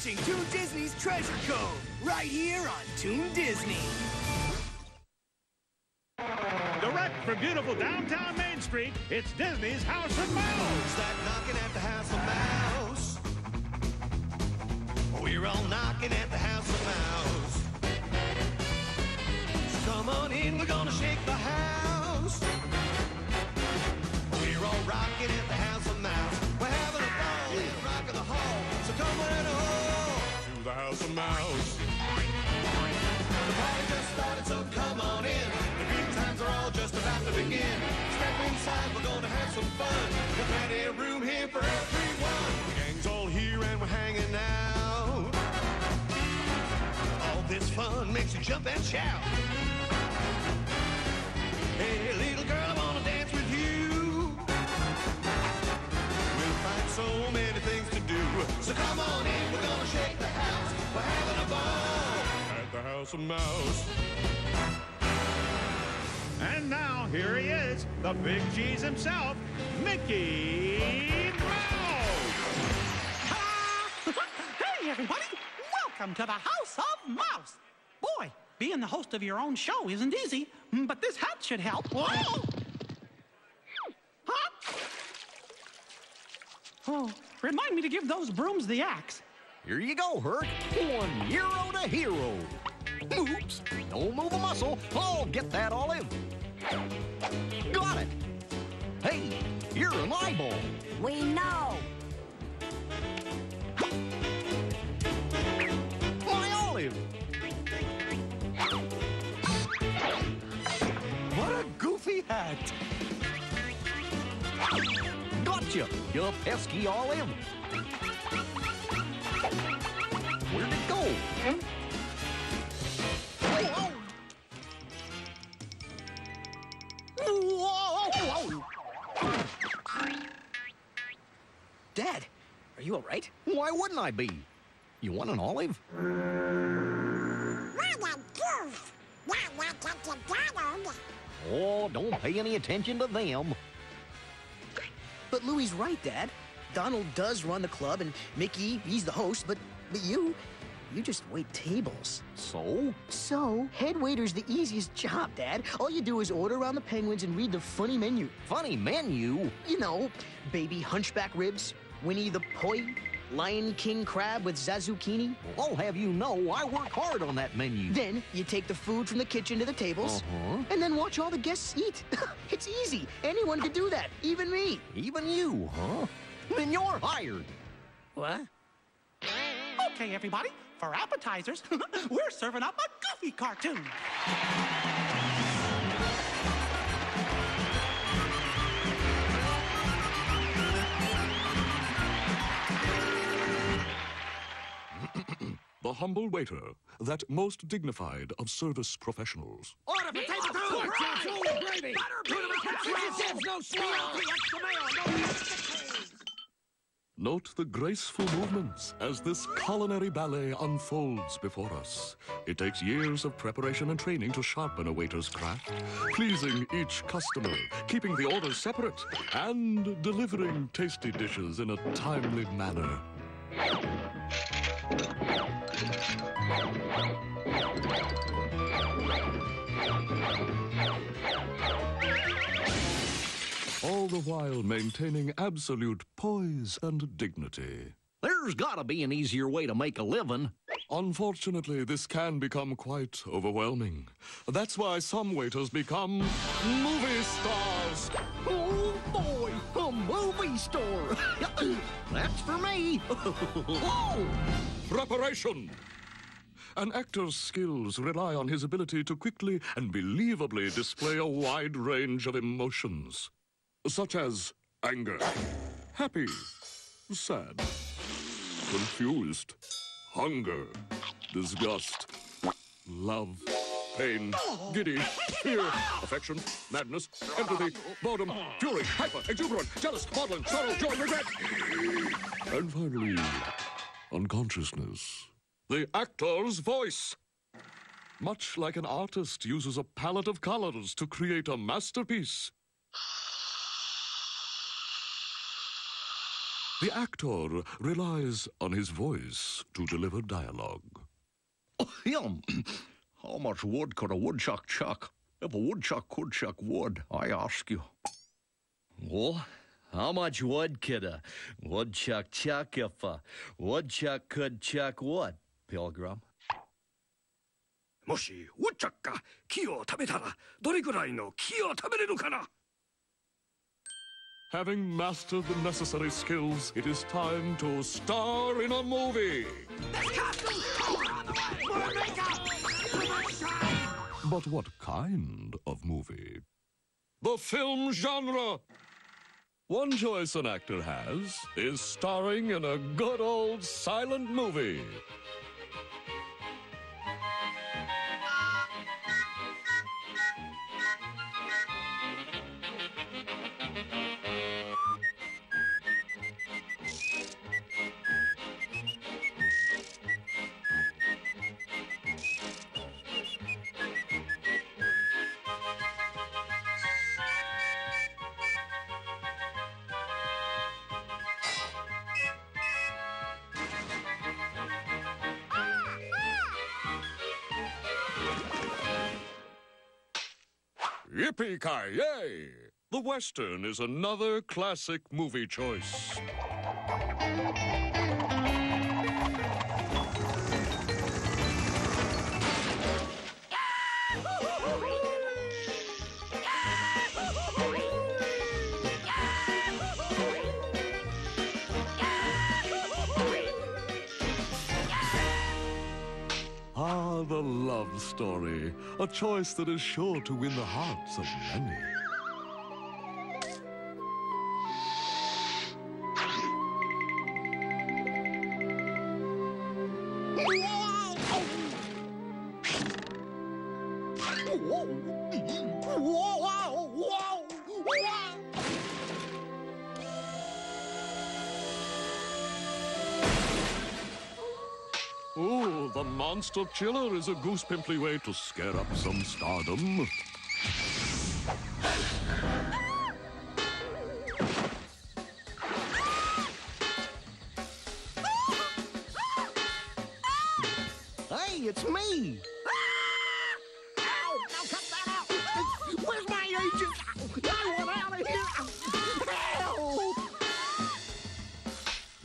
watching Toon Disney's Treasure Cove, right here on Toon Disney. Direct from beautiful downtown Main Street, it's Disney's House of Mouse. Who's that knocking at the House of Mouse? We're all knocking at the House of Mouse. So come on in, we're gonna shake the house. We're all rocking at the House of Mouse. We're having a ball in the rock of the hall. So come on all To the House of Mouse. The party just started, so come on in. The good times are all just about to begin. Step inside, we're gonna have some fun. There's plenty of room here for everyone. The gang's all here and we're hanging out. All this fun makes you jump and shout. Hey, little girl, I wanna dance with you. We'll find so many things to do. So come on in, we're gonna shake the house. We're having a ball At the House of Mouse. And now, here he is, the big cheese himself, Mickey Mouse. Hey, everybody! Welcome to the House of Mouse. Boy, being the host of your own show isn't easy, but this hat should help. Whoa! Huh? Oh, remind me to give those brooms the axe. Here you go, Herc. 1 euro to hero. Oops, don't move a muscle. I'll get that olive. Got it. Hey, you're an eyeball. We know. My olive. What a goofy hat. Gotcha, you pesky olive. Where'd it go? Whoa! Dad, are you all right? Why wouldn't I be? You want an olive? What a goof! Why can't you Donald? Oh, don't pay any attention to them. But Louie's right, Dad. Donald does run the club, and Mickey, he's the host, but you just wait tables. So? So, head waiter's the easiest job, Dad. All you do is order around the Penguins and read the funny menu. Funny menu? You know, baby hunchback ribs, Winnie the Pooh, Lion King crab with zazucchini. I'll have you know I work hard on that menu. Then you take the food from the kitchen to the tables, and then watch all the guests eat. It's easy. Anyone could do that, even me. Even you, huh? Then you're hired. What? Okay, everybody, for appetizers, we're serving up a goofy cartoon. The humble waiter, that most dignified of service professionals. Order for table 2! Note the graceful movements as this culinary ballet unfolds before us. It takes years of preparation and training to sharpen a waiter's craft, pleasing each customer, keeping the orders separate, and delivering tasty dishes in a timely manner. All the while maintaining absolute poise and dignity. There's gotta be an easier way to make a living. Unfortunately, this can become quite overwhelming. That's why some waiters become movie stars. Oh boy, a movie store. That's for me. Whoa! Preparation. An actor's skills rely on his ability to quickly and believably display a wide range of emotions, such as anger, happy, sad, confused, hunger, disgust, love, pain, giddy, fear, affection, madness, empathy, boredom, fury, hyper, exuberant, jealous, maudlin, sorrow, joy, regret, and finally, unconsciousness. The actor's voice. Much like an artist uses a palette of colors to create a masterpiece, The actor relies on his voice to deliver dialogue. Yum. How much wood could a woodchuck chuck? If a woodchuck could chuck wood, I ask you. Well, how much wood could a woodchuck chuck if a woodchuck could chuck wood, Pilgrim? もしウォッチャッカ木を食べたらどれくらいの木を食べれるかな Having mastered the necessary skills, it is time to star in a movie. But what kind of movie? The film genre. One choice an actor has is starring in a good old silent movie. Yippee-ki-yay! The Western is another classic movie choice. Ah, the love story. A choice that is sure to win the hearts of many. Ooh, the Monster Chiller is a goose-pimply way to scare up some stardom. Hey, it's me. Ow! Now cut that out! Where's my agent? I want out of here! Help!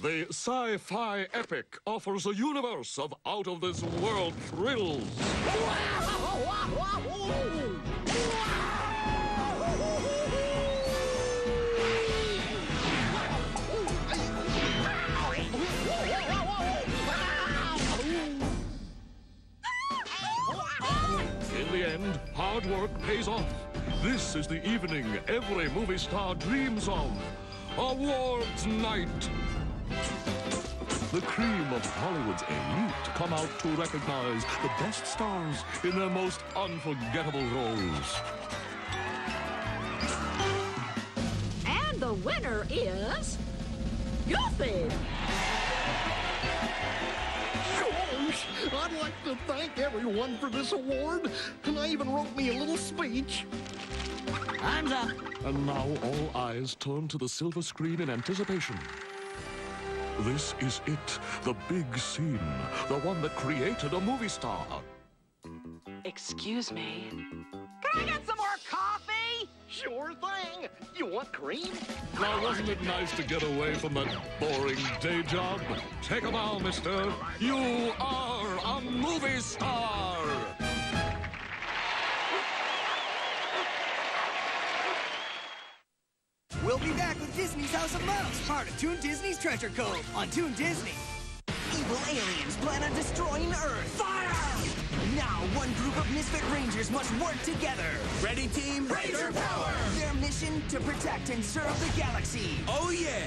The sci-fi epic offers a universe of out-of-this-world thrills. In the end, hard work pays off. This is the evening every movie star dreams of. Awards night. The cream of Hollywood's elite come out to recognize the best stars in their most unforgettable roles. And the winner is Goofy. Gosh, I'd like to thank everyone for this award. And I even wrote me a little speech. Time's up. And now all eyes turn to the silver screen in anticipation. This is it, the big scene, the one that created a movie star. Excuse me. Can I get some more coffee? Sure thing. You want cream? Now, wasn't it nice to get away from that boring day job? Take a bow, mister. You are a movie star! We'll be back with Disney's House of Mouse, part of Toon Disney's Treasure Cove on Toon Disney. Evil aliens plan on destroying Earth. Fire! Now, one group of misfit rangers must work together. Ready, team? Ranger power! Their mission to protect and serve the galaxy. Oh yeah!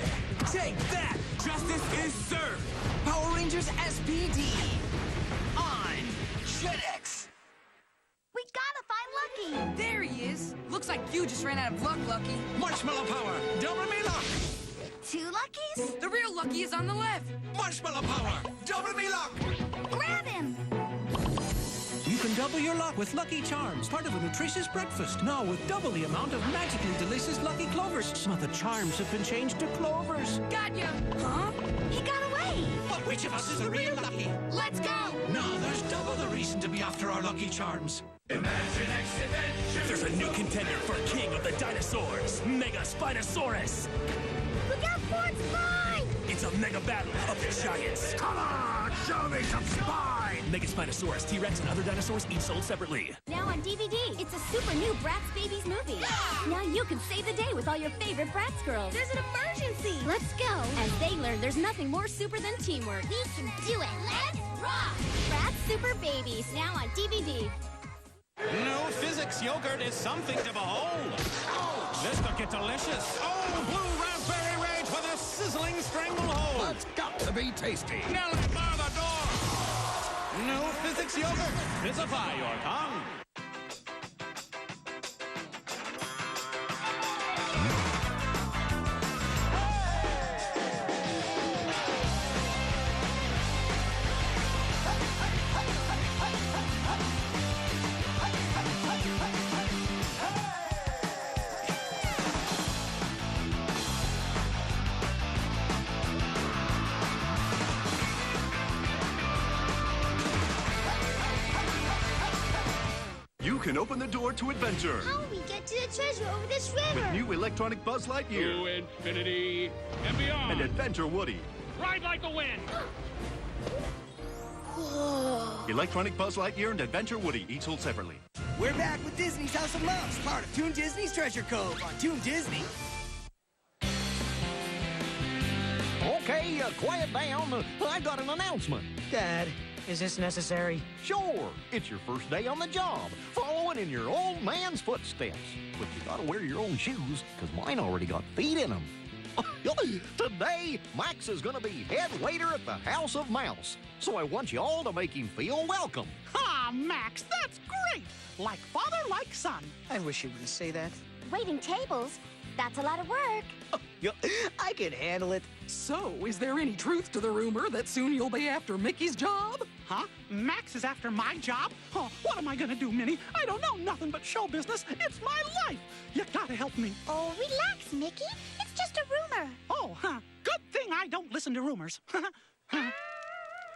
Take that! Justice is served! Power Rangers SPD on Jetix. We gotta find Lucky! There he is. Looks like you just ran out of luck, Lucky. Marshmallow power! Double me luck! 2 Luckies? The real Lucky is on the left. Marshmallow power! Double me luck! Grab him! You can Double your luck with Lucky Charms, part of a nutritious breakfast. Now with double the amount of magically delicious Lucky Clovers. Some of the charms have been changed to clovers. Got ya! Huh? He got away. But which of us is the real Lucky? Let's go! Now there's double the reason to be after our Lucky Charms. Imaginext Adventure. There's a new contender for King of the Dinosaurs, Mega Spinosaurus. Look out for its spine! It's a mega battle of the giants. Come on, show me some spine! Mega Spinosaurus, T-Rex, and other dinosaurs each sold separately. Now on DVD, it's a super new Bratz Babies movie. Now you can save the day with all your favorite Bratz girls. There's an emergency. Let's go. As they learn there's nothing more super than teamwork. We can do it. Let's rock. Bratz Super Babies, now on DVD. No physics yogurt is something to behold. Oh, this could get delicious. Oh, blue raspberry rage with a sizzling stranglehold. That's got to be tasty. Nelly, bar the door. No physics yogurt. Physify your tongue. You can open the door to adventure How we get to the treasure over this river? with new electronic Buzz Lightyear To infinity and beyond. and Adventure Woody. Ride like the wind. Electronic Buzz Lightyear and Adventure Woody, each sold separately. We're back with Disney's House of Mouse, part of Toon Disney's Treasure Cove on Toon Disney. Okay, quiet down. I got an announcement. Dad, is this necessary? Sure, it's your first day on the job, following in your old man's footsteps. But you gotta wear your own shoes, because mine already got feet in them. Today, Max is gonna be head waiter at the House of Mouse. So I want you all to make him feel welcome. Ah, Max, that's great! Like father, like son. I wish you wouldn't say that. Waiting tables? That's a lot of work. I can handle it. So, is there any truth to the rumor that soon you'll be after Mickey's job? Huh? Max is after my job? Oh, what am I gonna do, Minnie? I don't know nothing but show business. It's my life. You gotta help me. Oh, relax, Mickey. It's just a rumor. Oh, huh. Good thing I don't listen to rumors.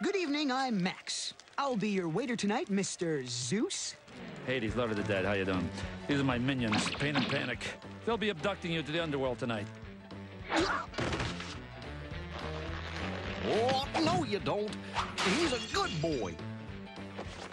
Good evening, I'm Max. I'll be your waiter tonight, Mr. Zeus. Hades, Lord of the Dead, how you doing? These are my minions, Pain and Panic. They'll be abducting you to the underworld tonight. Oh, no you don't. He's a good boy.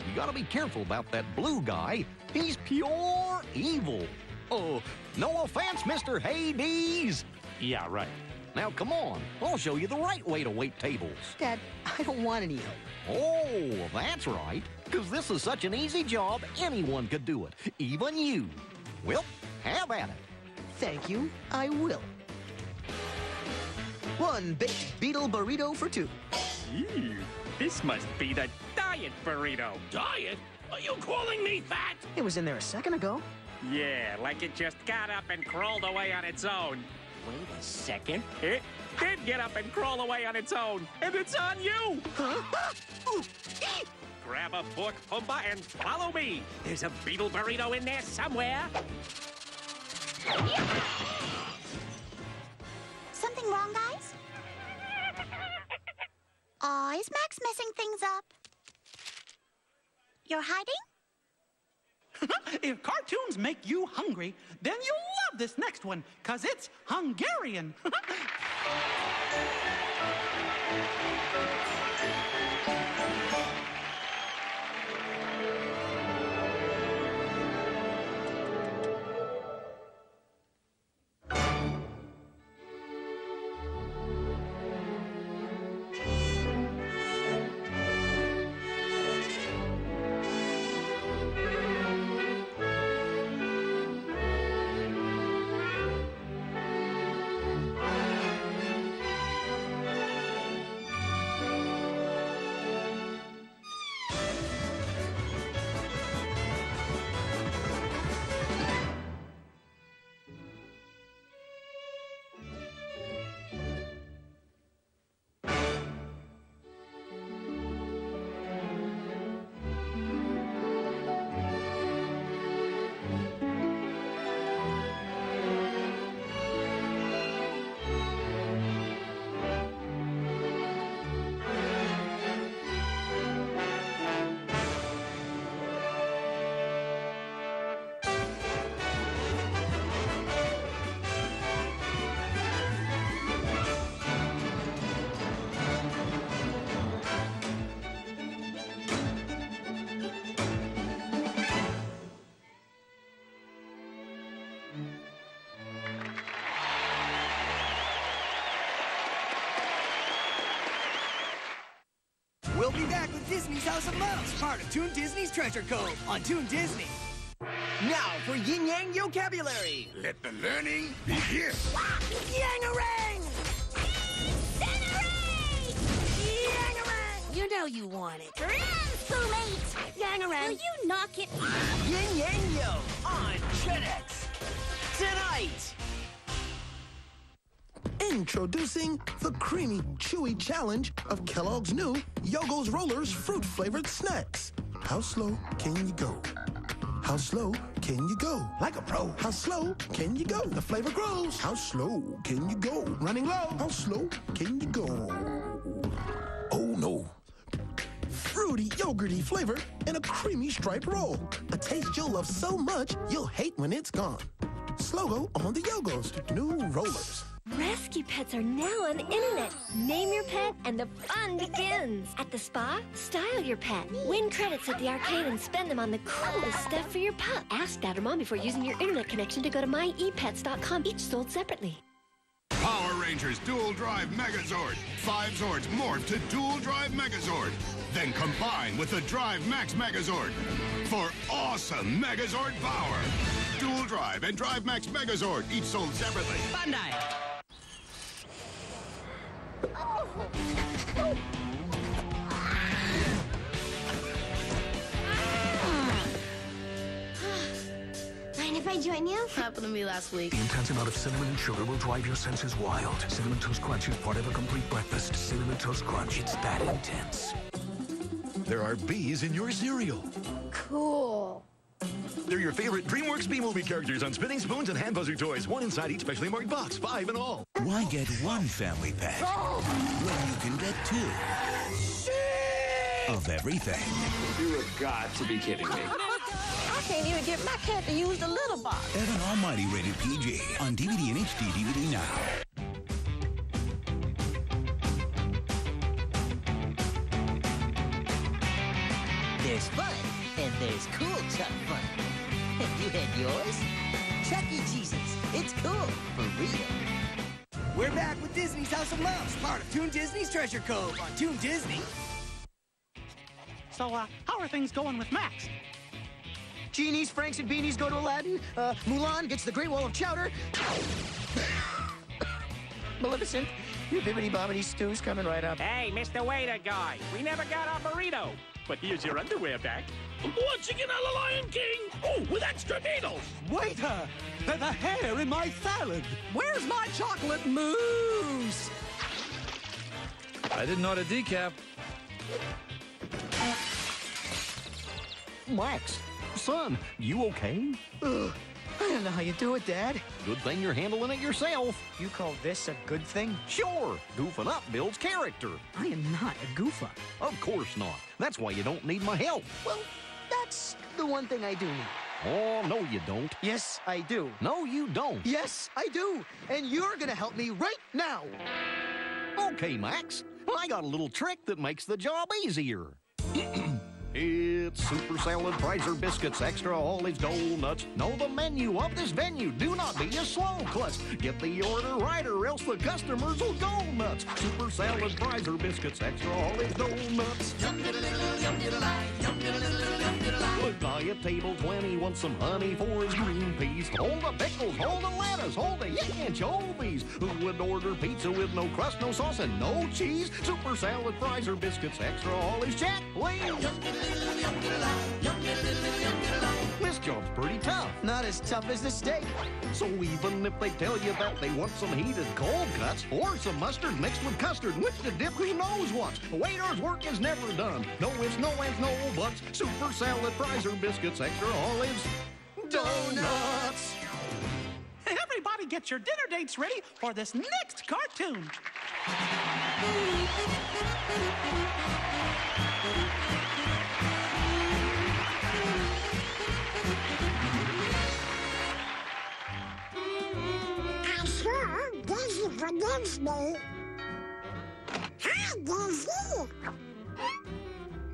You gotta be careful about that blue guy. He's pure evil. Oh, no offense, Mr. Hades. Yeah, right. Now, come on. I'll show you the right way to wait tables. Dad, I don't want any help. Oh, that's right. Because this is such an easy job, anyone could do it. Even you. Well, have at it. Thank you, I will. One baked beetle burrito for two. Ew, this must be the diet burrito. Diet? Are you calling me fat? It was in there a second ago. Yeah, like it just got up and crawled away on its own. Wait a second. It did get up and crawl away on its own, and it's on you! Grab a fork, Pumbaa, and follow me. There's a beetle burrito in there somewhere. Something wrong, guys? Aw, is Max messing things up? You're hiding? If cartoons make you hungry, then you'll love this next one, because it's Hungarian. with Disney's House of Mouse, part of Toon Disney's Treasure Cove on Toon Disney. Now for Yin Yang Vocabulary. Let the learning begin. Yangarang! Yangarang! You know you want it. Translate! Yangarang! Will you knock it? Yin Yang Yo on JetX. Tonight! Introducing the creamy, chewy challenge of Kellogg's new Yogo's Rollers fruit-flavored snacks. How slow can you go? How slow can you go? Like a pro. How slow can you go? The flavor grows. How slow can you go? Running low. How slow can you go? Oh no. Fruity, yogurty flavor and a creamy striped roll. A taste you'll love so much you'll hate when it's gone. Slogo on the Yogos new rollers. Rescue pets are now on the internet. Name your pet and the fun begins. At the spa, style your pet. Win credits at the arcade and spend them on the coolest stuff for your pup. Ask Dad or Mom before using your internet connection to go to myepets.com. Each sold separately. Power Rangers Dual Drive Megazord. 5 Zords morph to Dual Drive Megazord. Then combine with the Drive Max Megazord for awesome Megazord power. Dual Drive and Drive Max Megazord, each sold separately. Bandai! Mind if I join you? Happened to me last week. The intense amount of cinnamon and sugar will drive your senses wild. Cinnamon Toast Crunch is part of a complete breakfast. Cinnamon Toast Crunch, it's that intense. There are bees in your cereal. Cool. They're your favorite DreamWorks B-movie characters on spinning spoons and hand buzzer toys. One inside each specially marked box, 5 in all. Why get one family pet when you can get 2 of everything? You have got to be kidding me. I can't even get my cat to use the litter box. Evan Almighty rated PG on DVD and HD DVD now. There's fun, and there's cool Chuck fun. You had yours? Chuck E. Cheese's. It's cool, for real. We're back with Disney's House of Mouse, part of Toon Disney's Treasure Cove on Toon Disney. So, how are things going with Max? Genies, Franks, and Beanies go to Aladdin. Mulan gets the Great Wall of Chowder. Maleficent, your bibbidi-bobbidi stew's coming right up. Hey, Mr. Waiter Guy, we never got our burrito. But here's your underwear back. Watching another Lion King! Oh, with extra needles! Waiter! The hair in my salad! Where's my chocolate mousse? I didn't order decaf. Max, son, you okay? Ugh, I don't know how you do it, Dad. Good thing you're handling it yourself. You call this a good thing? Sure, goofing up builds character. I am not a goof up. Of course not. That's why you don't need my help. Well, that's the one thing I do need. Oh, no you don't. Yes, I do. No, you don't. Yes, I do. And you're gonna help me right now. Okay, Max. I got a little trick that makes the job easier. It's Super Salad Prizer Biscuits, Extra Olives, Donuts. Know the menu of this venue. Do not be a slow klutz. Get the order right or else the customers will go nuts. Super Salad Prizer Biscuits, Extra Olives, Donuts. The guy at table 20 wants some honey for his green peas. Hold the pickles, hold the lettuce, hold the anchovies. Who would order pizza with no crust, no sauce, and no cheese? Super Salad Prizer Biscuits, Extra Olives, check, please. This job's pretty tough. Not as tough as the steak. So even if they tell you that they want some heated cold cuts or some mustard mixed with custard, which to dip, who knows what? Waiter's work is never done. No ifs, no ands, no buts. Super Salad Prizer Biscuits, Extra Olives, Donuts. Everybody get your dinner dates ready for this next cartoon. I'm sure Daisy forgives me. Hi, Daisy.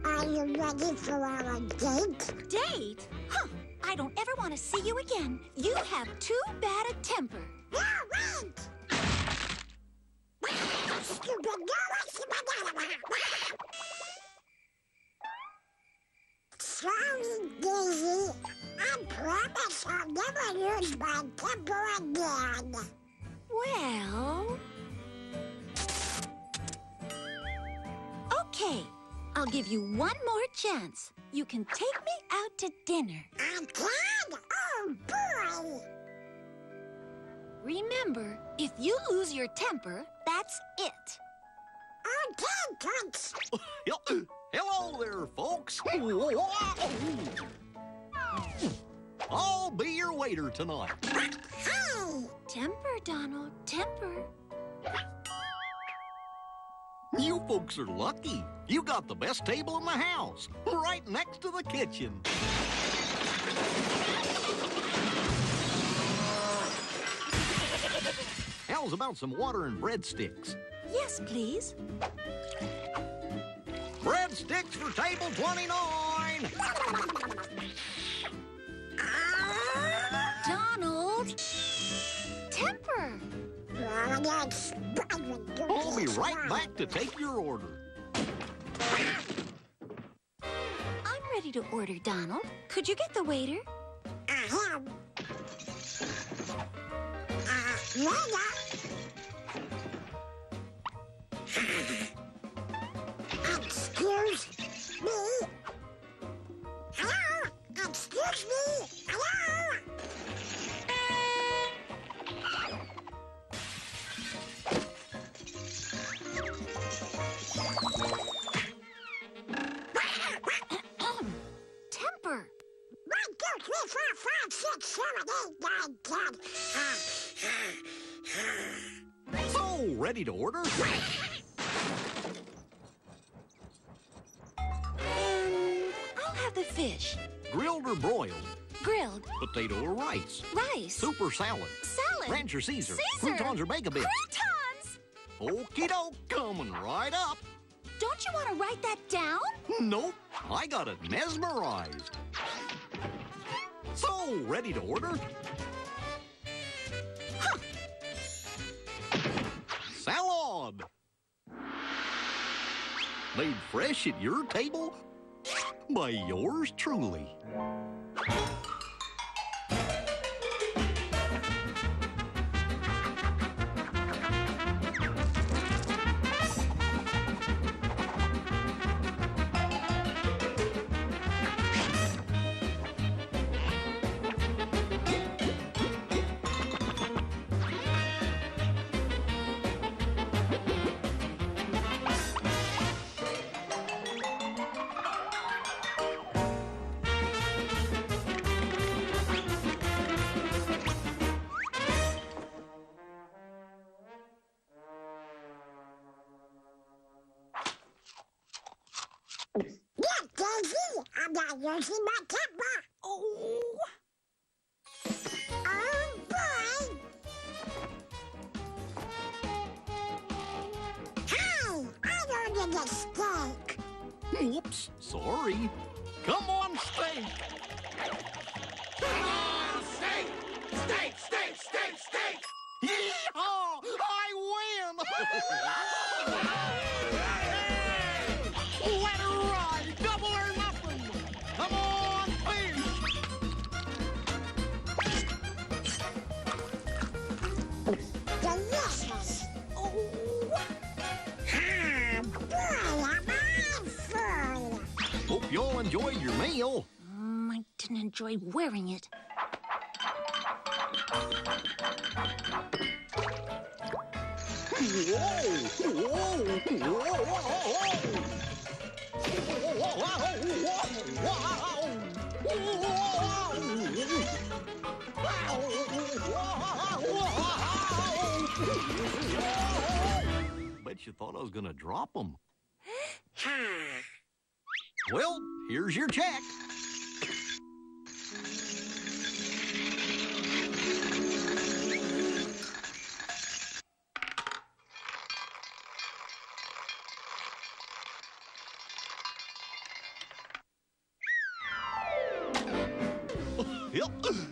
Are you ready for our date? Date? Huh. I don't ever want to see you again. You have too bad a temper. No, wait! Stupid girl. Daisy. I promise I'll never use my temper again. Well... Okay, I'll give you one more chance. You can take me out to dinner. I can? Oh, boy! Remember, if you lose your temper, that's it. Okay, Toots. Hello there, folks. I'll be your waiter tonight. Hey! Temper, Donald, temper. You folks are lucky. You got the best table in the house, right next to the kitchen. How's about some water and breadsticks? Yes, please. Breadsticks for table 29. Donald! Temper! I'll be right back to take your order. I'm ready to order, Donald. Could you get the waiter? Excuse me? Hello? Excuse me? Hello? Temper! 1, 2, 3, 4, 5, 6, 7, 8, 9, 10. So, ready to order? I'll have the fish. Grilled or broiled? Grilled. Potato or rice? Rice. Super salad? Salad. Ranch or Caesar? Caesar. Croutons or bacon-bits? Croutons! Okie doke, coming right up. Don't you want to write that down? Nope, I got it mesmerized. So, ready to order? Huh. Salad! Made fresh at your table by yours truly. Look, Daisy, I'm not using my temper. Oh. Oh, boy. Hey, I ordered a steak. Whoops, sorry. Come on, steak. Steak! Steak! Steak! Steak! Steak! Yeehaw! I win! Let her ride! Double or nothing! Come on, fish! Delicious. Oh. Ah, boy, am I full. Hope y'all enjoyed your meal. I didn't enjoy wearing it. Bet you thought I was gonna drop them. Well, here's your check.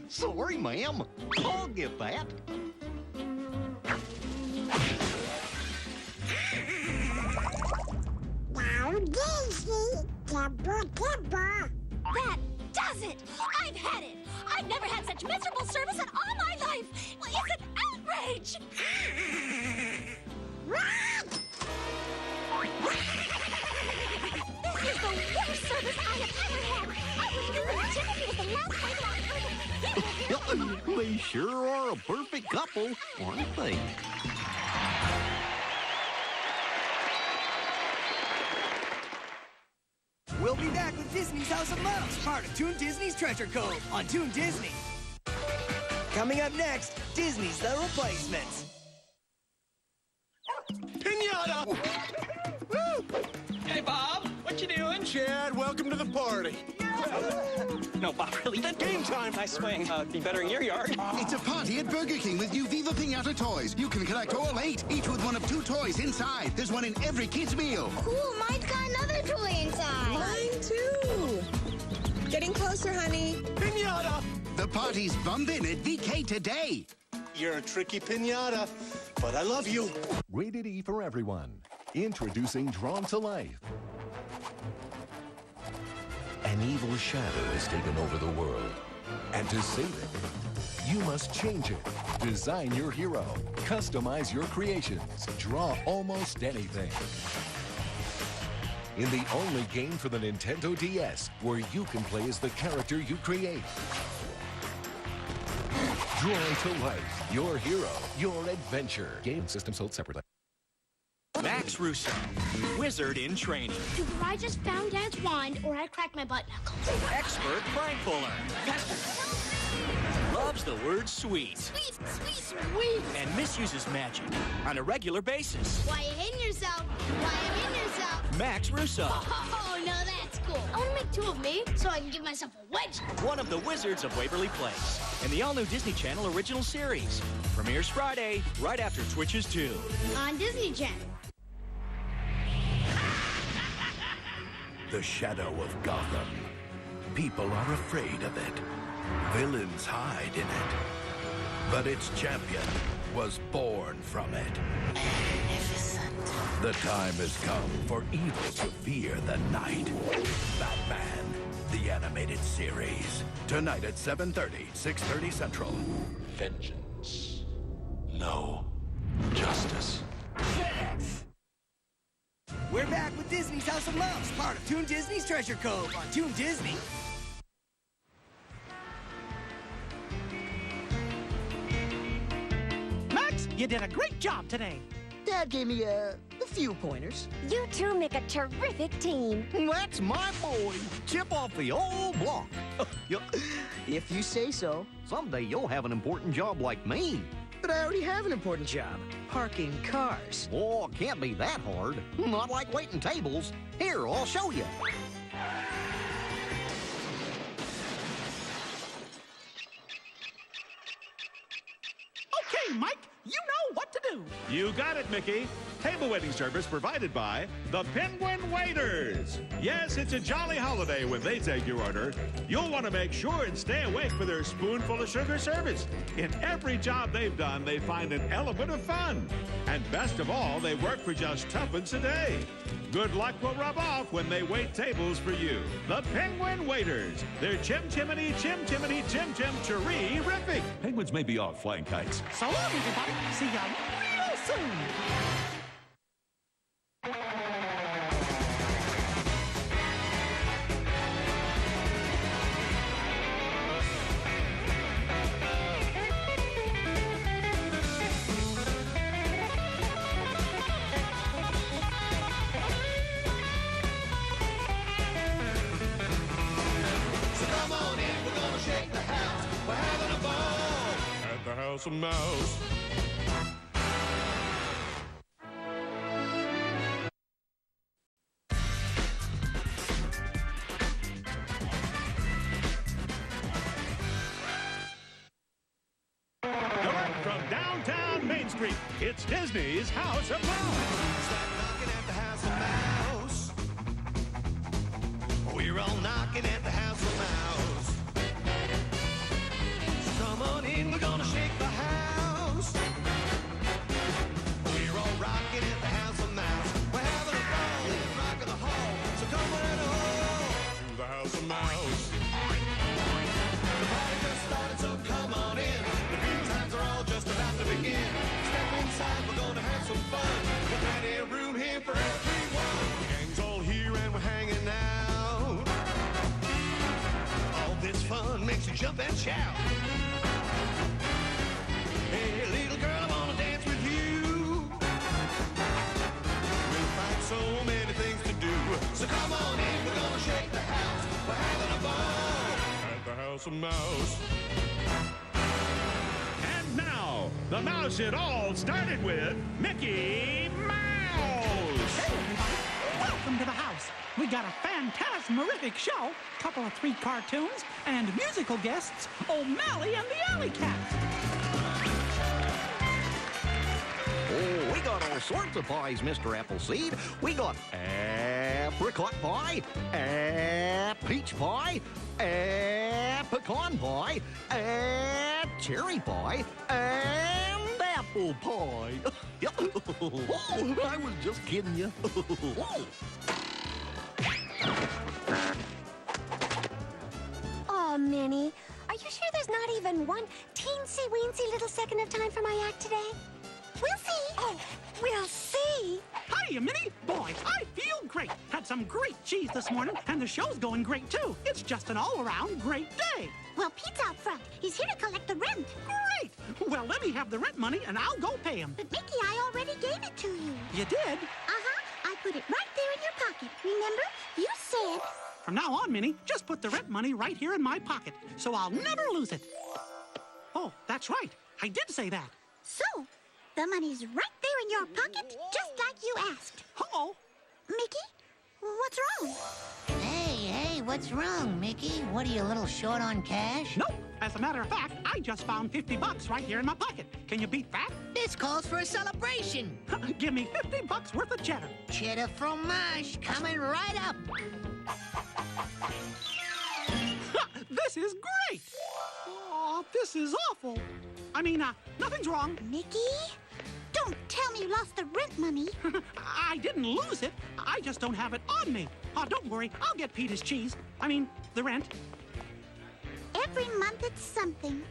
Sorry, ma'am. I'll get that. Now, Daisy, temper, temper. That does it! I've never had such miserable service in all my life. Well, it's an outrage. This is the worst service I have ever had. I was thinking Timothy was the last person I heard of. They sure are a perfect couple, aren't they? We'll be back with Disney's House of Mouse, part of Toon Disney's Treasure Cove on Toon Disney. Coming up next, Disney's The Replacements. Pinata! Hey, Bob, what you doing? Chad, welcome to the party. No, Bob, really? Game time. Nice swing. Be better in your yard. It's a party at Burger King with new Viva Pinata toys. You can collect all 8, each with one of 2 toys inside. There's one in every kid's meal. Cool, mine's got another toy inside. Mine too. Getting closer, honey. Pinata! The party's bumping at VK today. You're a tricky pinata, but I love you. Rated E for everyone. Introducing Drawn to Life. An evil shadow has taken over the world. And to save it, you must change it. Design your hero. Customize your creations. Draw almost anything. In the only game for the Nintendo DS where you can play as the character you create. Drawn to Life. Your hero. Your adventure. Game system sold separately. Max Russo, wizard in training. Either I just found Dad's wand or I cracked my butt knuckles. Expert prank puller. Loves the word sweet. Sweet, sweet, sweet. And misuses magic on a regular basis. Why you hitting yourself? Why you hitting yourself? Max Russo. Oh, no, that's cool. I want to make 2 of me so I can give myself a wedge. One of the wizards of Waverly Place. In the all-new Disney Channel original series. Premieres Friday, right after Twitches 2. On Disney Channel. The shadow of Gotham. People are afraid of it. Villains hide in it. But its champion was born from it. Magnificent. The time has come for evil to fear the night. Batman, the animated series. Tonight at 7:30, 6:30 Central. Vengeance. No. Justice. We're back with Disney's House of Mouse, part of Toon Disney's Treasure Cove on Toon Disney. Max, you did a great job today. Dad gave me a few pointers. You two make a terrific team. That's my boy. Chip off the old block. If you say so. Someday you'll have an important job like me. But I already have an important job. Parking cars. Oh, it can't be that hard. Not like waiting tables. Here, I'll show you. Okay, Mike, you know what to do. You got it, Mickey. Table waiting service provided by the Penguin Waiters. Yes, it's a jolly holiday when they take your order. You'll want to make sure and stay awake for their spoonful of sugar service. In every job they've done, they find an element of fun. And best of all, they work for just tuppence a day. Good luck will rub off when they wait tables for you. The Penguin Waiters. They're chim-chimity, chim-chimity, chim-chim-cheree-rific. Penguins may be off flying kites. So long, everybody. See ya real soon. House of Mouse. Direct from downtown Main Street, it's Disney's House of Mouse. Knocking at the House of Mouse. We're all knocking at the House of Mouse. So come on in, we're gonna shake the house. We're all rocking at the House of Mouse. We're having a ball in the rock of the hall. So come on in to the House of Mouse. The party just started. jump and shout. Hey, little girl, I wanna dance with you. We'll find so many things to do. So come on in, we're gonna shake the house. We're having a ball at the House of Mouse. And now, the mouse it all started with, Mickey Mouse! Hey, everybody. Welcome to the house. We got a phantasmerific show, couple of 3 cartoons, and musical guests, O'Malley and the Alley Cats. Oh, we got all sorts of pies, Mr. Appleseed. We got apricot pie, peach pie, pecan pie, cherry pie, and apple pie. Oh, I was just kidding you. Oh, Minnie, are you sure there's not even one teensy-weensy little second of time for my act today? We'll see. Oh, we'll see. Hiya, Minnie. Boy, I feel great. Had some great cheese this morning, and the show's going great, too. It's just an all-around great day. Well, Pete's out front. He's here to collect the rent. Great. Well, let me have the rent money, and I'll go pay him. But, Mickey, I already gave it to you. You did? Uh-huh. I put it right there in your pocket. Remember? You said... From now on, Minnie, just put the rent money right here in my pocket, so I'll never lose it. Oh, that's right. I did say that. So, the money's right there in your pocket, just like you asked. Uh-oh. Mickey, what's wrong? Hey, what's wrong, Mickey? What, are you a little short on cash? Nope. As a matter of fact, I just found $50 right here in my pocket. Can you beat that? This calls for a celebration. Give me $50 worth of cheddar. Cheddar fromage coming right up. This is great. Oh, this is awful. I mean, nothing's wrong. Mickey, don't tell me you lost the rent money. I didn't lose it. I just don't have it on me. Oh, don't worry. I'll get Pete his cheese. I mean, the rent. Every month it's something.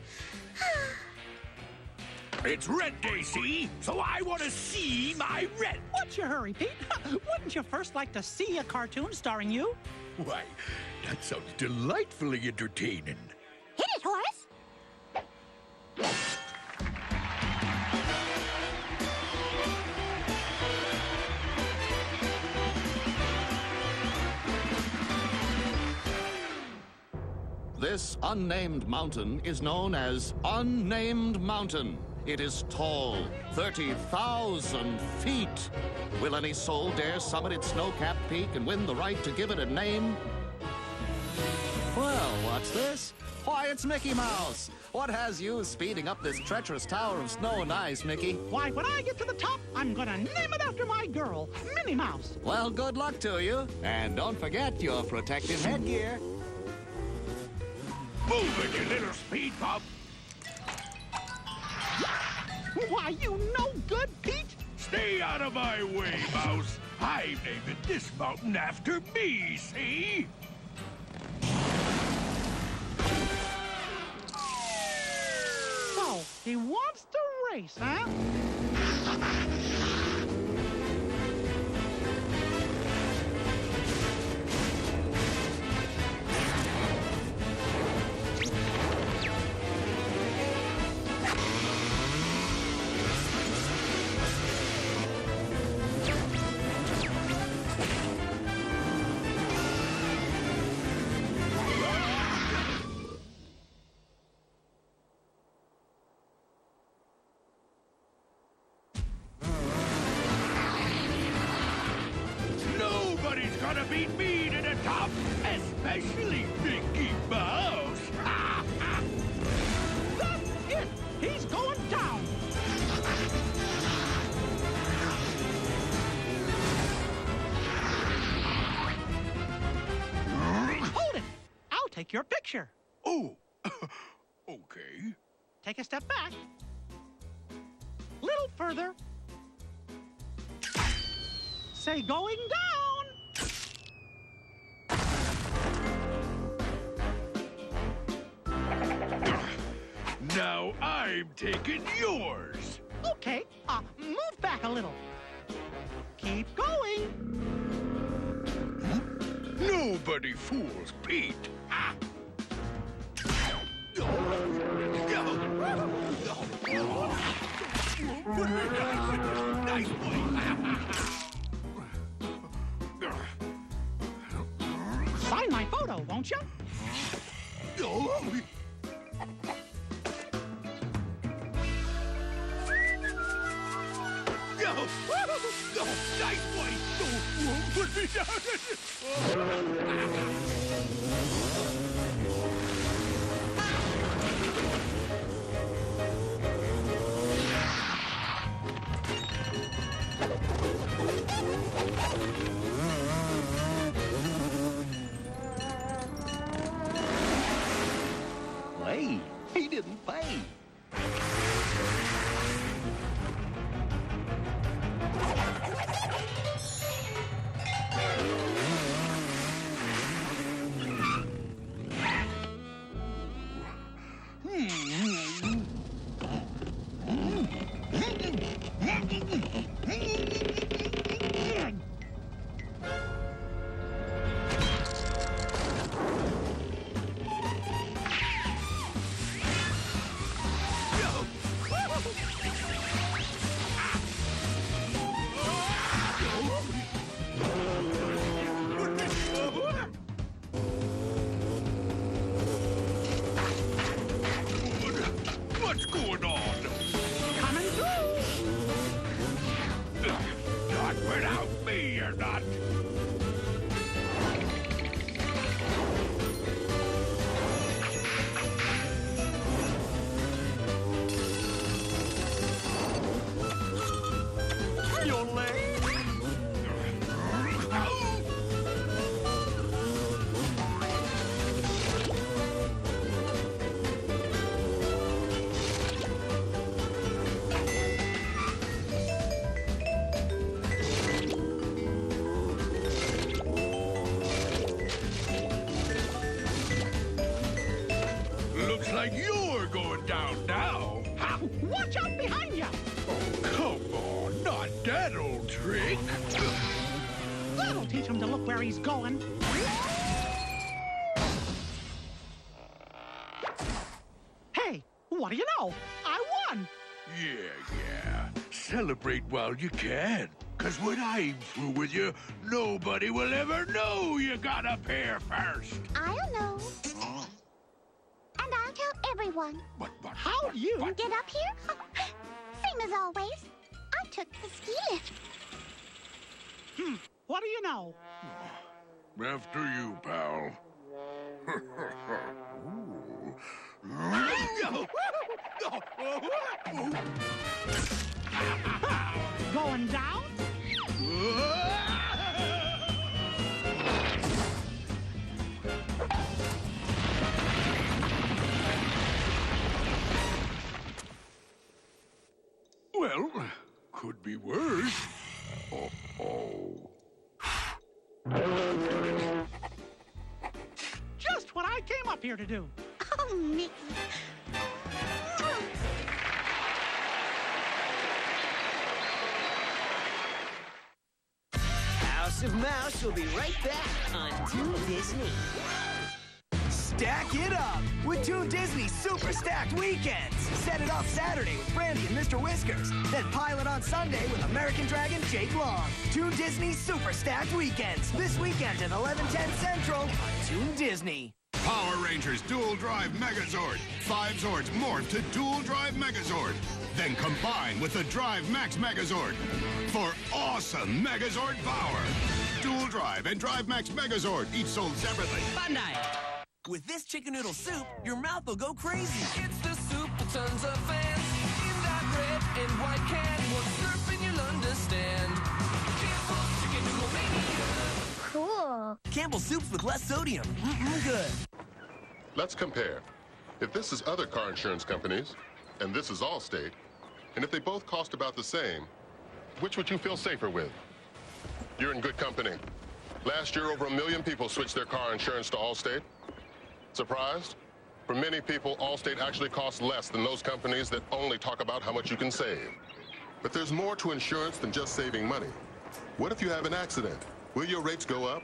It's rent day, see? So I want to see my rent. What's your hurry, Pete? Wouldn't you first like to see a cartoon starring you? Why, that sounds delightfully entertaining. Hit it, Horace. This unnamed mountain is known as Unnamed Mountain. It is tall, 30,000 feet. Will any soul dare summit its snow-capped peak and win the right to give it a name? Well, what's this? Why, it's Mickey Mouse. What has you speeding up this treacherous tower of snow and ice, Mickey? Why, when I get to the top, I'm gonna name it after my girl, Minnie Mouse. Well, good luck to you. And don't forget your protective headgear. Move it, you little speed bump. Why, you no good, Pete. Stay out of my way, Mouse. I'm naming this mountain after me, see? So, he wants to race, huh? Nobody's gonna beat me to the top, especially Mickey Mouse. That's it. He's going down. Hold it. I'll take your picture. Oh, okay. Take a step back. Little further. Say going down. Now I'm taking yours. Okay, move back a little. Keep going. Nobody fools Pete. Nice boy. Sign my photo, won't you? Oh. Nice boy. Put me down. Hey, he didn't pay. What's going on? Coming through. Not without me, you're not. Your leg? Looks like you're going down now. Ha! Watch out behind you. Come on, not that old trick. That'll teach him to look where he's going. Hey, what do you know? I won. Yeah. Celebrate while you can. 'Cause when I'm through with you, nobody will ever know you got up here first. I'll know. And I'll tell everyone. How do you get up here? Same as always. I took the ski lift. What do you know? After you, pal. Going down? Well, could be worse. Oh. Just what I came up here to do. Oh, Mickey. House of Mouse will be right back on Toon Disney. Stack it up with Toon Disney Super Stacked Weekends. Set it off Saturday with Brandy and Mr. Whiskers. Then pile it on Sunday with American Dragon Jake Long. Toon Disney Super Stacked Weekends. This weekend at 11:10 Central on Toon Disney. Power Rangers Dual Drive Megazord. 5 Zords morph to Dual Drive Megazord. Then combine with the Drive Max Megazord for awesome Megazord power. Dual Drive and Drive Max Megazord, each sold separately. Bandai. With this chicken noodle soup, your mouth will go crazy. It's the soup for tons of fans. In that red and white can, what's slurping you'll understand. Campbell's Chicken Noodle Mania. Cool. Campbell soups with less sodium. Good. Let's compare. If this is other car insurance companies, and this is Allstate, and if they both cost about the same, which would you feel safer with? You're in good company. Last year, over 1 million people switched their car insurance to Allstate. Surprised? For many people, Allstate actually costs less than those companies that only talk about how much you can save. But there's more to insurance than just saving money. What if you have an accident? Will your rates go up?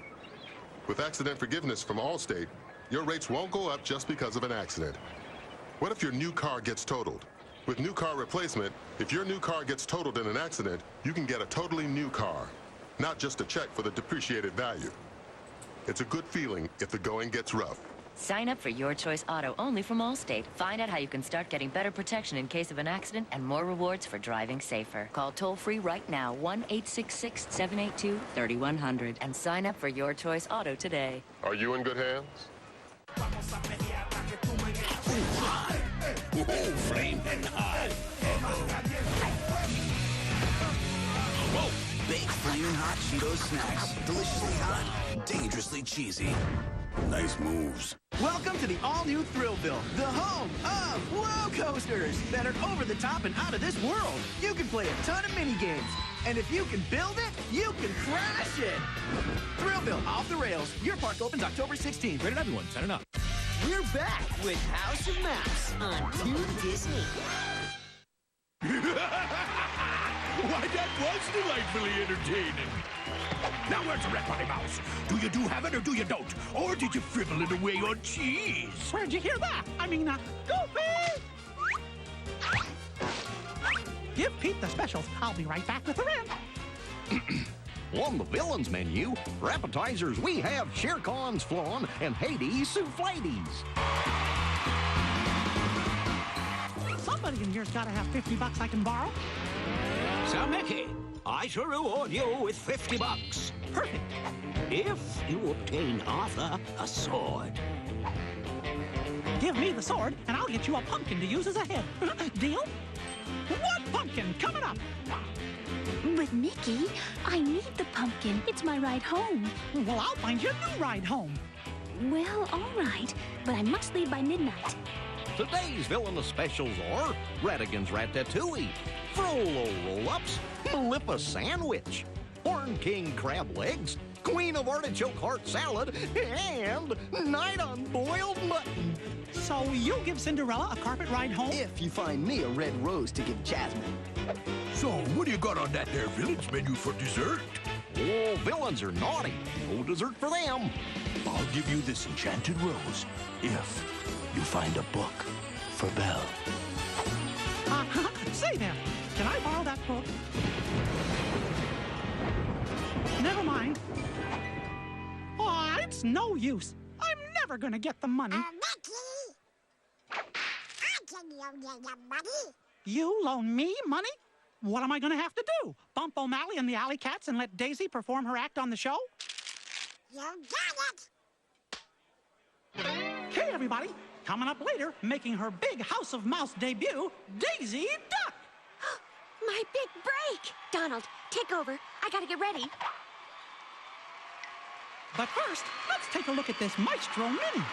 With accident forgiveness from Allstate, your rates won't go up just because of an accident. What if your new car gets totaled? With new car replacement, if your new car gets totaled in an accident, you can get a totally new car, not just a check for the depreciated value. It's a good feeling if the going gets rough. Sign up for Your Choice Auto only from Allstate. Find out how you can start getting better protection in case of an accident and more rewards for driving safer. Call toll-free right now, 1-866-782-3100, and sign up for Your Choice Auto today. Are you in good hands? Flaming hot. Whoa! Baked flaming hot Cheetos snacks. Deliciously hot, dangerously cheesy. Nice moves. Welcome to the all-new Thrillville, the home of world coasters that are over the top and out of this world. You can play a ton of mini games, and if you can build it, you can crash it. Thrillville off the rails. Your park opens October 16th. Rated everyone. Sign it up. We're back with House of Mouse on Toon Disney. Why, that was delightfully entertaining. Now, where's the red potty mouse? Do you do have it or do you don't? Or did you fribble it away on cheese? Where'd you hear that? I mean, Goofy! Give Pete the specials. I'll be right back with the rent. On the villains menu, for appetizers, we have Shere Khan's flan and Hades soufflades. Somebody in here's got to have $50 I can borrow. So, Mickey, I shall reward you with $50. Perfect. If you obtain Arthur a sword. Give me the sword, and I'll get you a pumpkin to use as a head. Deal? One pumpkin coming up. But, Mickey, I need the pumpkin. It's my ride home. Well, I'll find you a new ride home. Well, all right, but I must leave by midnight. Today's villainous specials are Ratigan's Ratatouille, Frollo Roll-Ups, Melippa Sandwich, Horn King Crab Legs, Queen of Artichoke Heart Salad, and Night on Boiled Mutton. So you'll give Cinderella a carpet ride home? If you find me a red rose to give Jasmine. So, what do you got on that there villains menu for dessert? Oh, villains are naughty. No dessert for them. I'll give you this enchanted rose if you find a book for Belle. Say there, can I borrow that book? Never mind. Oh, it's no use. I'm never gonna get the money. Mickey! I can loan you the money. You loan me money? What am I gonna have to do? Bump O'Malley and the Alley Cats and let Daisy perform her act on the show? You got it! Okay, everybody. Coming up later, making her big House of Mouse debut, Daisy Duck. My big break! Donald, take over. I gotta get ready. But first, let's take a look at this Maestro Mini.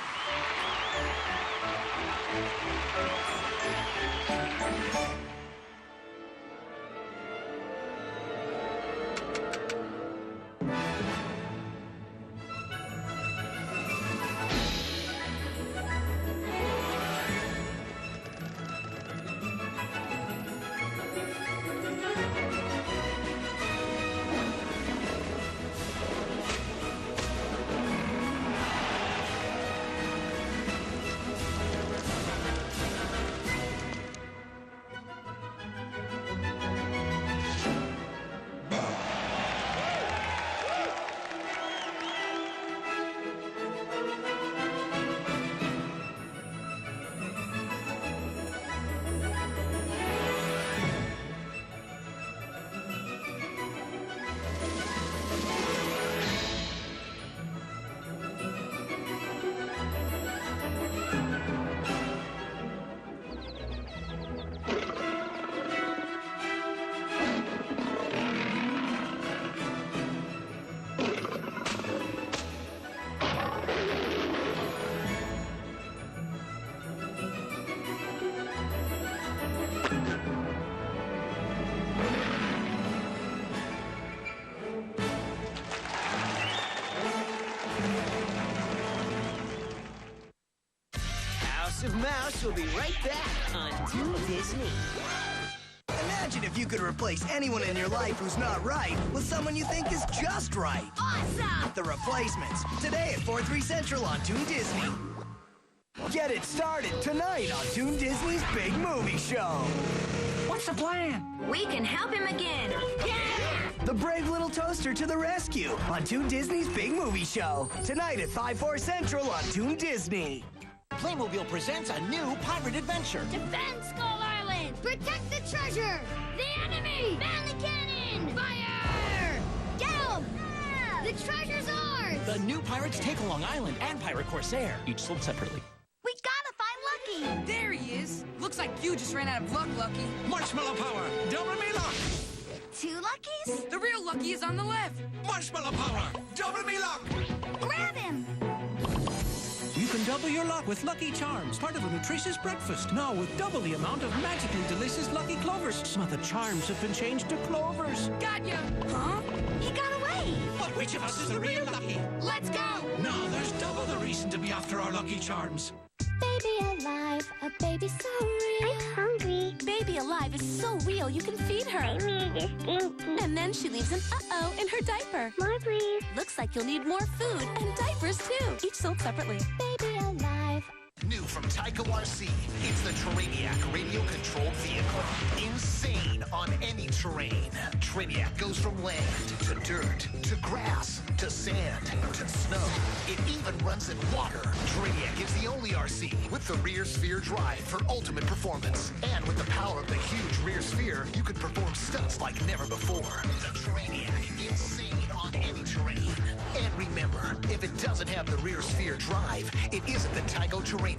House of Mouse will be right back on Toon Disney. Imagine if you could replace anyone in your life who's not right with someone you think is just right. Awesome! The Replacements, today at 4/3 Central on Toon Disney. Get it started tonight on Toon Disney's Big Movie Show. What's the plan? We can help him again. The brave little toaster to the rescue on Toon Disney's Big Movie Show. Tonight at 5/4 Central on Toon Disney. Playmobil presents a new pirate adventure. Defend Skull Island! Protect the treasure! The enemy! Man the cannon! Fire! Get him! The treasure's ours! The new Pirates take Long Island and Pirate Corsair, each sold separately. We gotta find Lucky! There he is. Looks like you just ran out of luck, Lucky. Marshmallow power, double me luck. 2 Luckies? The real Lucky is on the left. Marshmallow power, double me luck. Grab him! You can double your luck with Lucky Charms, part of a nutritious breakfast. Now with double the amount of magically delicious Lucky Clovers. Some of the charms have been changed to clovers. Got ya! Huh? He got away! But which of us is the real Lucky? Let's go! Now there's double the reason to be after our Lucky Charms. Baby alive, a baby so real. I'm hungry. Baby alive is so real you can feed her. I need a stinky. And then she leaves an uh-oh in her diaper. More, please. Looks like you'll need more food and diapers too. Each sold separately. Baby alive. New from Tyco RC, it's the Terraniac radio-controlled vehicle. Insane on any terrain. Terraniac goes from land to dirt, to grass, to sand, to snow. It even runs in water. Terraniac is the only RC with the rear sphere drive for ultimate performance. And with the power of the huge rear sphere, you can perform stunts like never before. The Terraniac, insane on any terrain. And remember, if it doesn't have the rear sphere drive, it isn't the Tyco Terraniac.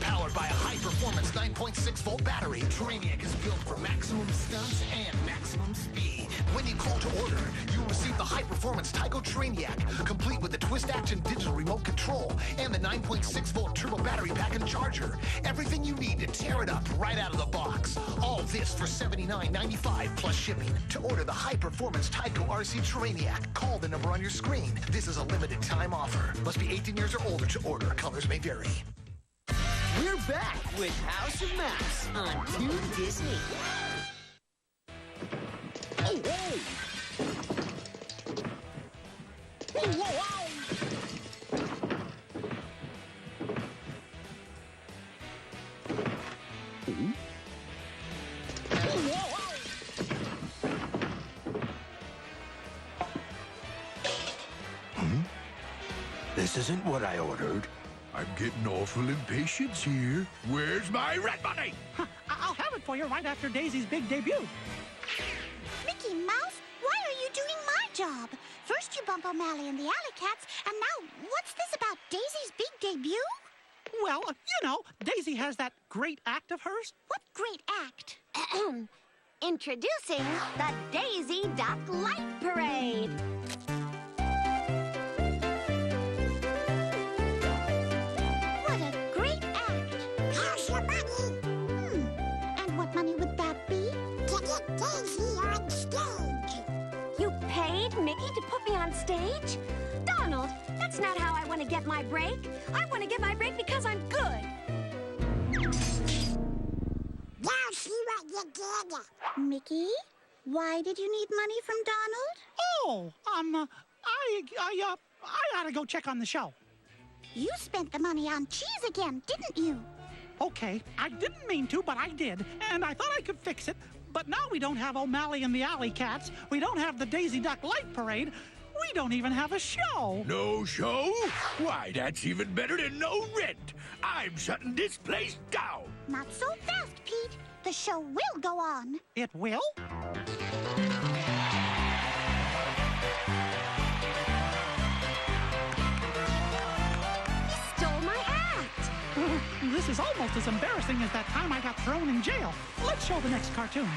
Powered by a high-performance 9.6-volt battery, Terraniac is built for maximum stunts and maximum speed. When you call to order, you'll receive the high-performance Tyco Terraniac, complete with the twist-action digital remote control and the 9.6-volt turbo battery pack and charger. Everything you need to tear it up right out of the box. All this for $79.95 plus shipping. To order the high-performance Tyco RC Terraniac, call the number on your screen. This is a limited-time offer. Must be 18 years or older to order. Colors may vary. We're back with House of Maps on Toon Disney. Oh, whoa! Whoa, whoa, wow! This isn't what I ordered. I'm getting awful impatient here. Where's my red money? I'll have it for you right after Daisy's big debut. Mickey Mouse, why are you doing my job? First you bump O'Malley and the Alley Cats, and now what's this about Daisy's big debut? Well, you know, Daisy has that great act of hers. What great act? Introducing the Daisy Duck Light Parade. What a great act. How's your money? And what money would that be? To get Daisy on stage. You paid Mickey to put me on stage? Donald, that's not how I want to get my break. I want to get my break because I'm good. Now see what you did. Mickey, why did you need money from Donald? Oh, I ought to go check on the show. You spent the money on cheese again, didn't you? Okay, I didn't mean to, but I did, and I thought I could fix it. But now we don't have O'Malley and the Alley Cats. We don't have the Daisy Duck Light Parade. We don't even have a show. No show? Why, that's even better than no rent. I'm shutting this place down. Not so fast, Pete. The show will go on. It will? Stole my act. This is almost as embarrassing as that time I got thrown in jail. Let's show the next cartoon.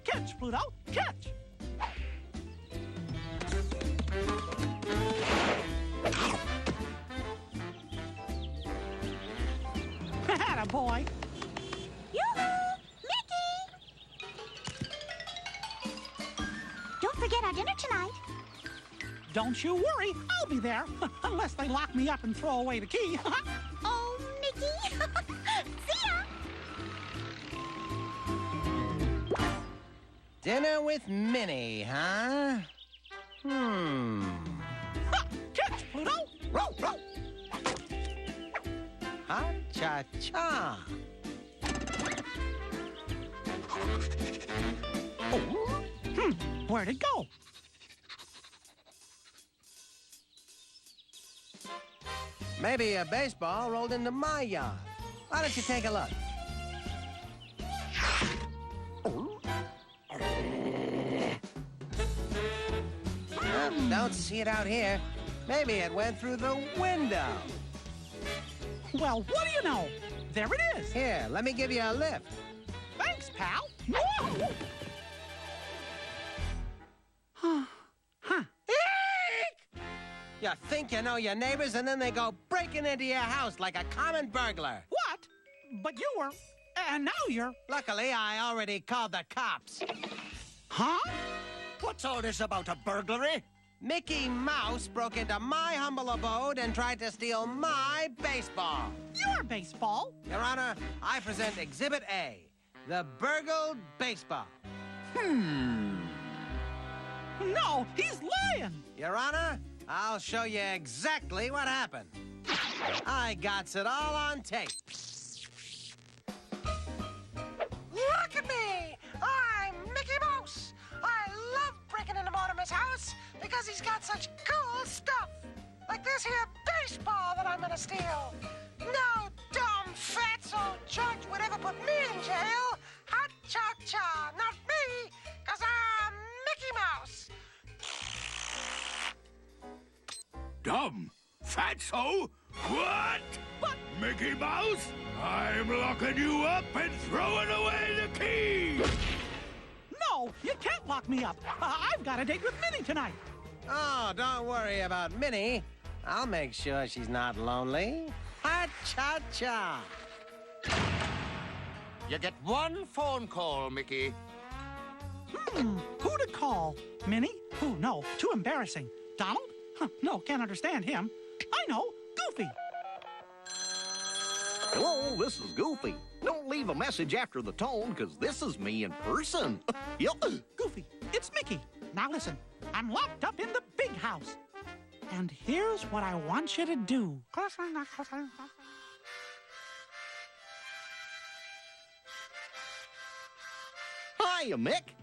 Catch, Pluto, catch! Attaboy. Yoo-hoo! Mickey! Don't forget our dinner tonight. Don't you worry, I'll be there. Unless they lock me up and throw away the key. Oh, Mickey! See ya! Dinner with Minnie, huh? Catch, Pluto! Row, row! Ha-cha-cha! Where'd it go? Maybe a baseball rolled into my yard. Why don't you take a look? Don't see it out here. Maybe it went through the window. Well, what do you know? There it is. Here, let me give you a lift. Thanks, pal. Whoa! You think you know your neighbors, and then they go breaking into your house like a common burglar. What? But you were... And now you're... Luckily, I already called the cops. Huh? What's all this about a burglary? Mickey Mouse broke into my humble abode and tried to steal my baseball. Your baseball? Your Honor, I present Exhibit A, the burgled baseball. No, he's lying. Your Honor, I'll show you exactly what happened. I got it all on tape. Look at me! I'm Mickey Mouse! I love breaking into Mortimer's house because he's got such cool stuff. Like this here baseball that I'm gonna steal. No dumb fatso judge would ever put me in jail. Ha-cha-cha, not me, because I'm Mickey Mouse. Dumb? Fatso? What? Mickey Mouse? I'm locking you up and throwing away the key! No, you can't lock me up. I've got a date with Minnie tonight. Oh, don't worry about Minnie. I'll make sure she's not lonely. Ha-cha-cha. You get one phone call, Mickey. Who to call? Minnie? Oh, no, too embarrassing. Donald? No, can't understand him. I know, Goofy. Hello, this is Goofy. Don't leave a message after the tone, because this is me in person. Yep. Goofy, it's Mickey. Now listen, I'm locked up in the big house. And here's what I want you to do. Hiya, Mick.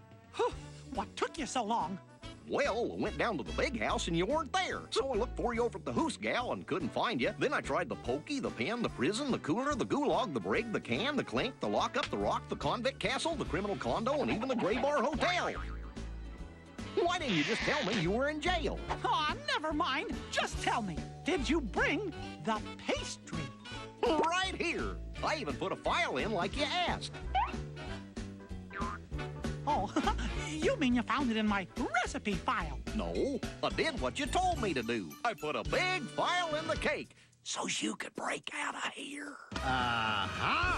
What took you so long? Well, I went down to the big house and you weren't there. So I looked for you over at the Hoos Gal and couldn't find you. Then I tried the pokey, the pen, the prison, the cooler, the gulag, the brig, the can, the clink, the lockup, the rock, the convict castle, the criminal condo, and even the Gray Bar Hotel. Why didn't you just tell me you were in jail? Oh, never mind. Just tell me, did you bring the pastry? Right here. I even put a file in like you asked. Oh, you mean you found it in my recipe file? No, I did what you told me to do. I put a big file in the cake so you could break out of here. Uh-huh.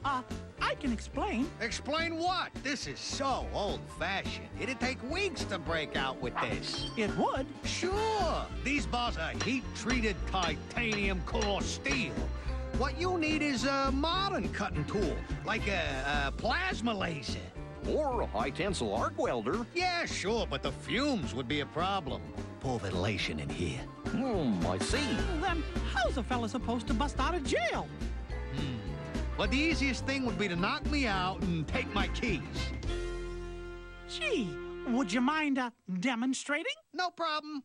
I can explain. Explain what? This is so old-fashioned. It'd take weeks to break out with this. It would? Sure. These bars are heat-treated titanium core steel. What you need is a modern cutting tool, like a plasma laser. Or a high-tensile arc welder. Yeah, sure, but the fumes would be a problem. Poor ventilation in here. I see. Then how's a fella supposed to bust out of jail? Well, the easiest thing would be to knock me out and take my keys. Gee, would you mind demonstrating? No problem.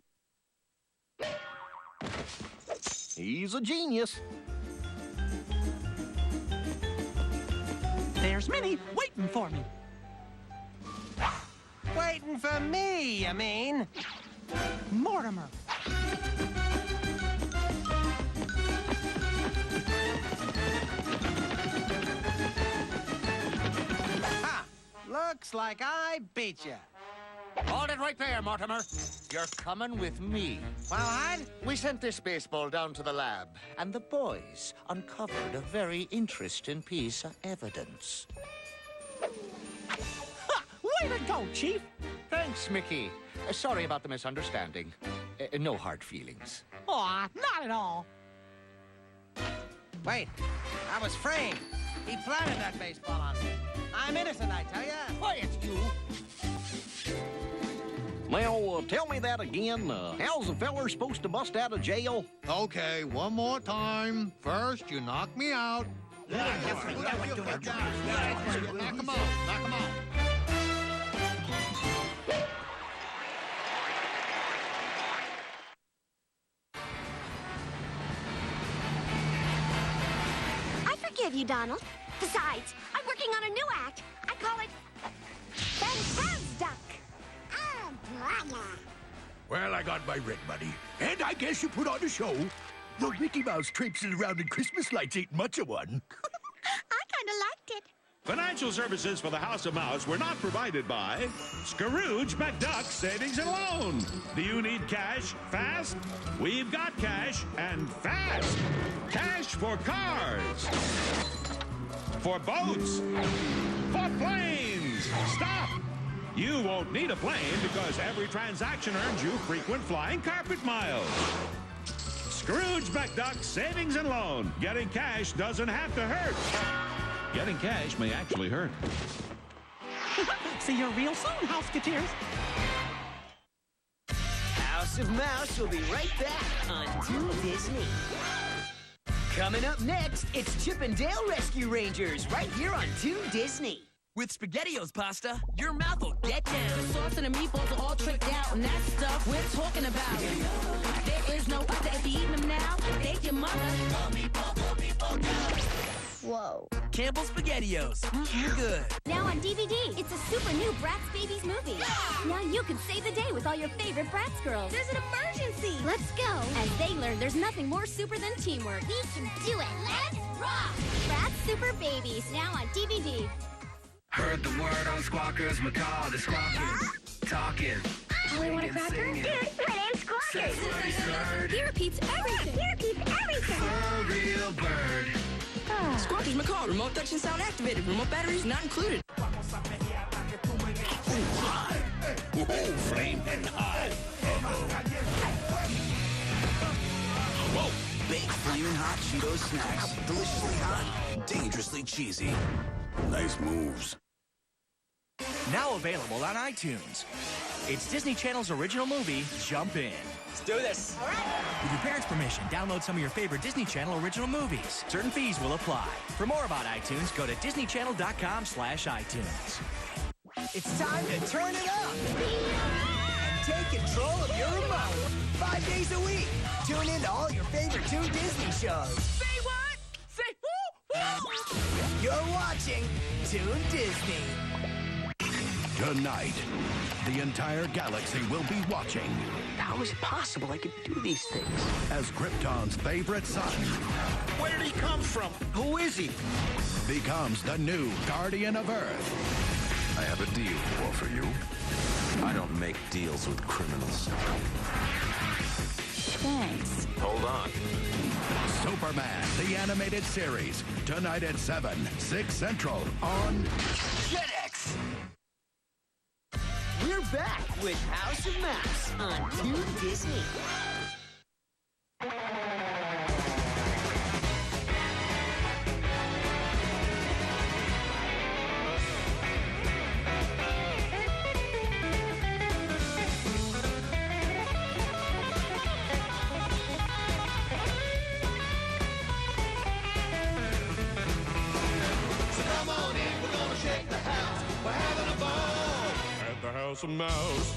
He's a genius. There's Minnie waiting for me. Waiting for me, you mean? Mortimer. Ha! Looks like I beat you. Hold it right there, Mortimer. You're coming with me. Wowhide? We sent this baseball down to the lab, and the boys uncovered a very interesting piece of evidence. Way to go, Chief. Thanks, Mickey. Sorry about the misunderstanding. No hard feelings. Aw, not at all. Wait, I was framed. He planted that baseball on me. I'm innocent, I tell ya. Quiet, you. Now, tell me that again. How's a feller supposed to bust out of jail? Okay, one more time. First, you knock me out. Knock him out. Knock him out. I forgive you, Donald. Besides, I'm working on a new act. I call it Fantasduck. Oh, brother. Well, I got my rent money. And I guess you put on a show. Though Mickey Mouse traipsing around in Christmas lights ain't much of one. I kind of liked it. Financial services for the House of Mouse were not provided by Scrooge McDuck Savings and Loan. Do you need cash fast? We've got cash and fast. Cash for cars, for boats, for planes. Stop! You won't need a plane because every transaction earns you frequent flying carpet miles. Scrooge McDuck Savings and Loan. Getting cash doesn't have to hurt. Getting cash may actually hurt. See you real soon, Houseketeers. House of Mouse will be right back on Toon Disney. Coming up next, it's Chip and Dale Rescue Rangers right here on Toon Disney. With SpaghettiOs pasta, your mouth will get down. The sauce and the meatballs are all tricked out, and that's stuff we're talking about. There is no other. If you eat them now, thank your mother. Whoa. Campbell's SpaghettiOs. You're good. Now on DVD, it's a super new Bratz Babies movie. Now you can save the day with all your favorite Bratz girls. There's an emergency. Let's go. As they learn there's nothing more super than teamwork. We can do it. Let's rock. Bratz Super Babies, now on DVD. Heard the word on Squawkers, McCall the Squawkers. Talking. Do we want a cracker? Dude, my name's Squawkers. He repeats everything. He repeats everything. For real bird. Squawkers McCall, remote touch and sound activated. Remote batteries not included. Flaming hot. Whoa. Baked flaming hot Cheetos snacks. Deliciously hot. Dangerously cheesy. Nice moves. Now available on iTunes. It's Disney Channel's original movie, Jump In. Let's do this. With your parents' permission, download some of your favorite Disney Channel original movies. Certain fees will apply. For more about iTunes, go to disneychannel.com/iTunes. It's time to turn it up and take control of your remote. 5 days a week. Tune in to all your favorite Toon Disney shows. Say what? Say who? You're watching Toon Disney. Tonight, the entire galaxy will be watching. How is it possible I could do these things? As Krypton's favorite son. Where did he come from? Who is he? Becomes the new Guardian of Earth. I have a deal to offer you. I don't make deals with criminals. Thanks. Hold on. Superman, the animated series. Tonight at 7, 6 Central on JetX. We're back with House of Mouse on Toon Disney. So come on in, we're gonna shake the house. We're having a ball at the House of Mouse.